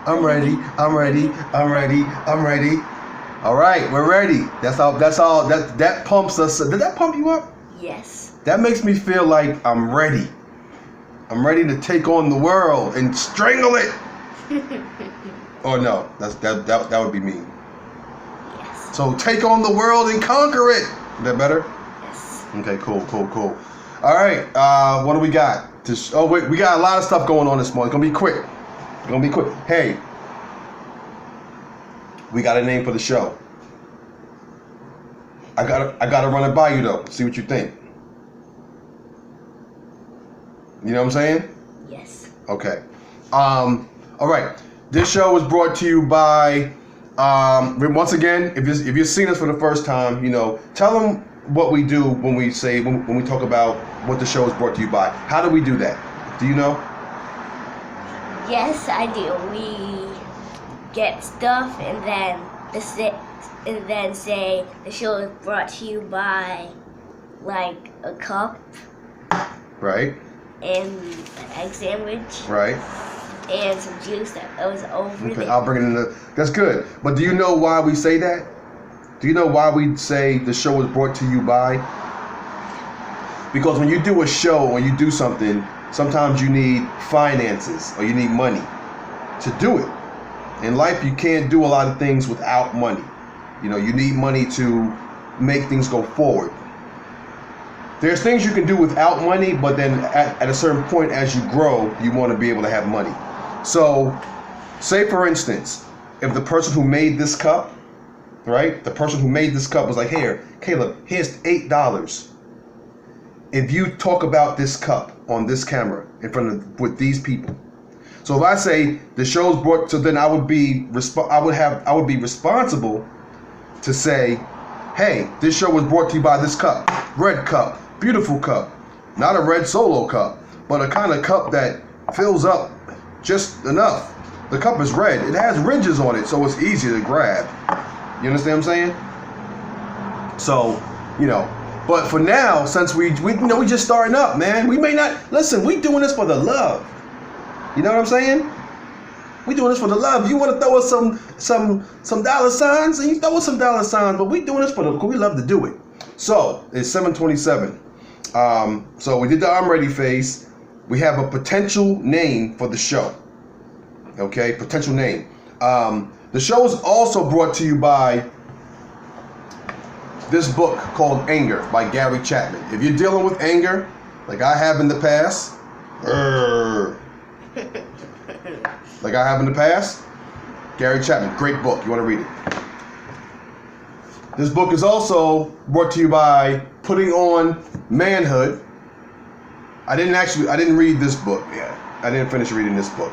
I'm ready. I'm ready. I'm ready. I'm ready. All right, we're ready. That's all. That pumps us. Did that pump you up? Yes. That makes me feel like I'm ready. I'm ready to take on the world and strangle it. Oh no, that would be mean. Yes. So take on the world and conquer it. Is that better? Yes. Okay, cool. All right, what do we got? Oh wait, we got a lot of stuff going on this morning. It's gonna be quick. Hey, we got a name for the show. I gotta run it by you though. See what you think. You know what I'm saying? Yes. Okay. All right. This show was brought to you by. Once again, if you've seen us for the first time, tell them what we do when we talk about what the show is brought to you by. How do we do that? Do you know? Yes, I do. We get stuff and then say the show is brought to you by, like, a cup. Right. And an egg sandwich. Right. And some juice that was over Okay, there. I'll bring it in. That's good. But do you know why we say that? Do you know why we say the show is brought to you by? Because when you do a show or you do something, sometimes you need finances or you need money to do it. In life, you can't do a lot of things without money. You need money to make things go forward. There's things you can do without money, but then at a certain point as you grow, you want to be able to have money. So, say for instance, if the person who made this cup, right? The person who made this cup was like, "Here, Caleb, here's $8. If you talk about this cup on this camera with these people." So if I say the show's brought to, then I would be responsible to say, "Hey, this show was brought to you by this cup, red cup, beautiful cup, not a red Solo cup, but a kind of cup that fills up just enough. The cup is red. It has ridges on it, so it's easy to grab." You understand what I'm saying? So, but for now, since we just starting up, man, we may not listen. We doing this for the love. You know what I'm saying? We doing this for the love. You want to throw us some dollar signs, and you throw us some dollar signs. But we doing this for we love to do it. So it's 7:27. So we did the I'm ready face. We have a potential name for the show. Okay, potential name. The show is also brought to you by this book called Anger by Gary Chapman. If you're dealing with anger, like I have in the past, Gary Chapman, great book. You want to read it? This book is also brought to you by Putting On Manhood. I didn't read this book yet. I didn't finish reading this book.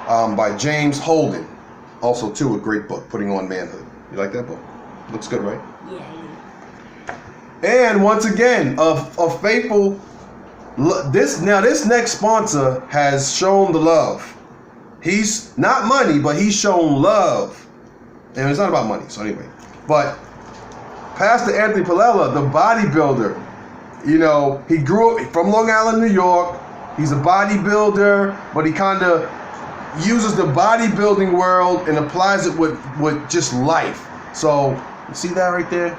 By James Holden. Also, too, a great book, Putting On Manhood. You like that book? Looks good, right? Yeah. And once again, a faithful. This next sponsor has shown the love. He's not money, but he's shown love. And it's not about money, so anyway. But Pastor Anthony Palella, the bodybuilder, he grew up from Long Island, New York. He's a bodybuilder, but he kind of uses the bodybuilding world and applies it with just life. So, you see that right there?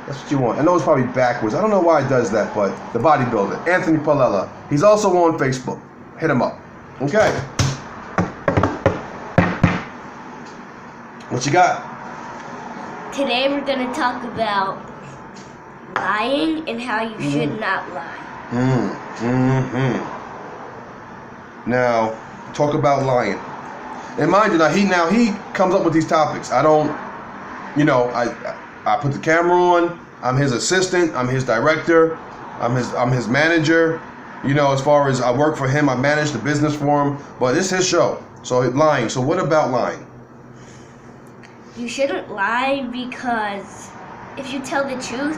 That's what you want. I know it's probably backwards. I don't know why it does that, but the bodybuilder, Anthony Palella. He's also on Facebook. Hit him up. Okay. What you got? Today we're going to talk about lying and how you should not lie. Now, talk about lying. And mind you, now he comes up with these topics. I don't, I put the camera on. I'm his assistant. I'm his director. I'm his manager. As far as I work for him, I manage the business for him. But it's his show. So lying. So what about lying? You shouldn't lie because if you tell the truth,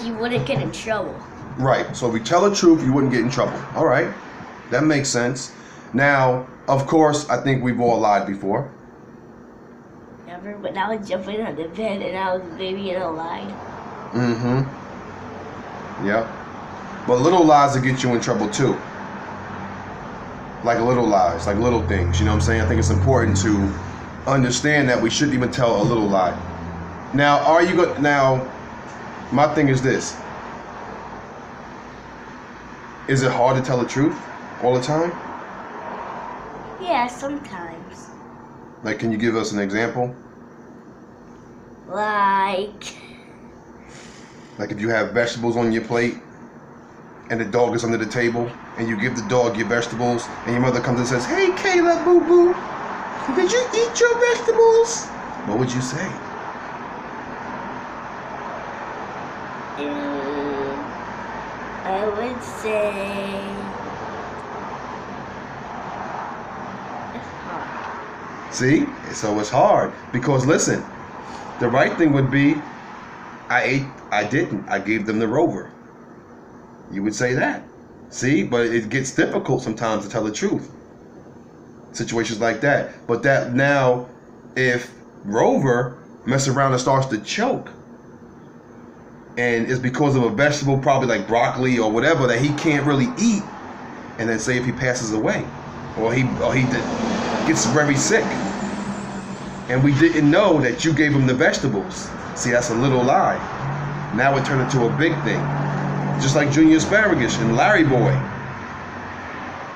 you wouldn't get in trouble. Right. So if we tell the truth, you wouldn't get in trouble. All right. That makes sense. Now, of course, I think we've all lied before. Never, but I was jumping on the bed and I was a baby and I lied. Yep. But little lies will get you in trouble too. like little lies, like little things. You know what I'm saying? I think it's important to understand that we shouldn't even tell a little lie. Now, are you going? Now, my thing is this: is it hard to tell the truth all the time? Yeah, sometimes. Like, can you give us an example? Like if you have vegetables on your plate and the dog is under the table and you give the dog your vegetables and your mother comes and says, "Hey, Kayla, boo-boo, did you eat your vegetables?" What would you say? I would say it's hard. See? So it's hard because listen, the right thing would be, I didn't. I gave them the rover. You would say that. See? But it gets difficult sometimes to tell the truth. Situations like that. But that now, if Rover messes around and starts to choke, and it's because of a vegetable, probably like broccoli or whatever, that he can't really eat, and then say if he passes away, or he gets very sick, and we didn't know that you gave him the vegetables. See, that's a little lie. Now it turned into a big thing. Just like Junior Asparagus and Larry Boy.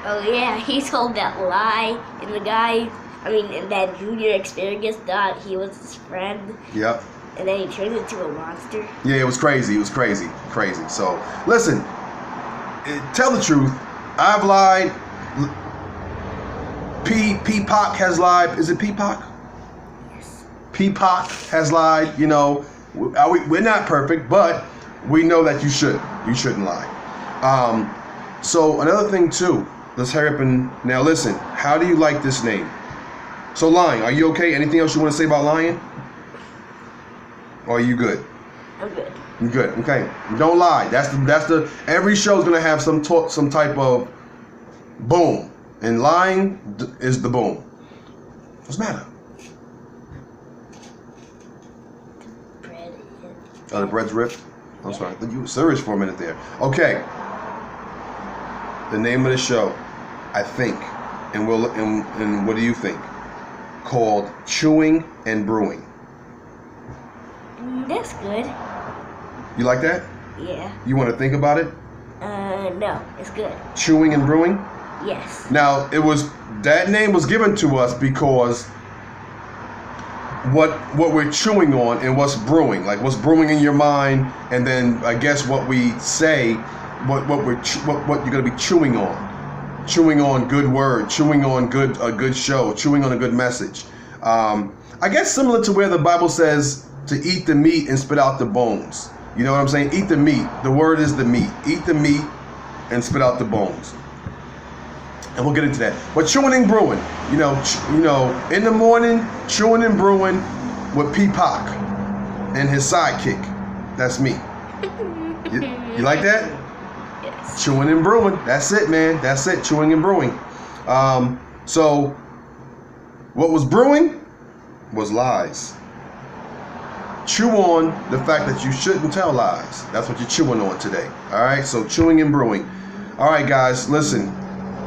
Oh yeah, he told that lie, and the guy, and that Junior Asparagus thought he was his friend. Yep. And then he turned into a monster. Yeah, it was crazy. It was crazy. Crazy. So, listen, tell the truth. I've lied. Peacock has lied. Is it Peacock? Yes. Peacock has lied. You know, we're not perfect, but we know that you shouldn't lie. So another thing too, let's hurry up and now listen. How do you like this name? So lying, are you okay? Anything else you want to say about lying? Or are you good? I'm good. You good? Okay. Don't lie. That's the. Every show's gonna have some type of boom, and lying is the boom. What's the matter? Bread. Oh, the bread's ripped. I'm sorry. I thought you were serious for a minute there. Okay. The name of the show, I think, and what do you think? Called Chewing and Brewing. That's good. You like that? Yeah. You want to think about it? No, it's good. Chewing and Brewing? Yes. Now, that name was given to us because what we're chewing on and what's brewing, like what's brewing in your mind, and then I guess what we say, what you're gonna be chewing on good word, chewing on a good show, chewing on a good message. I guess similar to where the Bible says to eat the meat and spit out the bones. You know what I'm saying? Eat the meat. The word is the meat. Eat the meat and spit out the bones. And we'll get into that. But chewing and brewing, you know, in the morning, chewing and brewing with Peacock and his sidekick. That's me. You like that? Yes. Chewing and brewing. That's it, man. That's it. Chewing and brewing. So what was brewing was lies. Chew on the fact that you shouldn't tell lies. That's what you're chewing on today. All right. So chewing and brewing. All right, guys. Listen.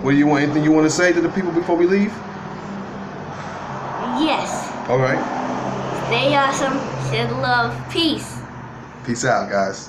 What do you want? Anything you want to say to the people before we leave? Yes. All right. Stay awesome. Shed love. Peace. Peace out, guys.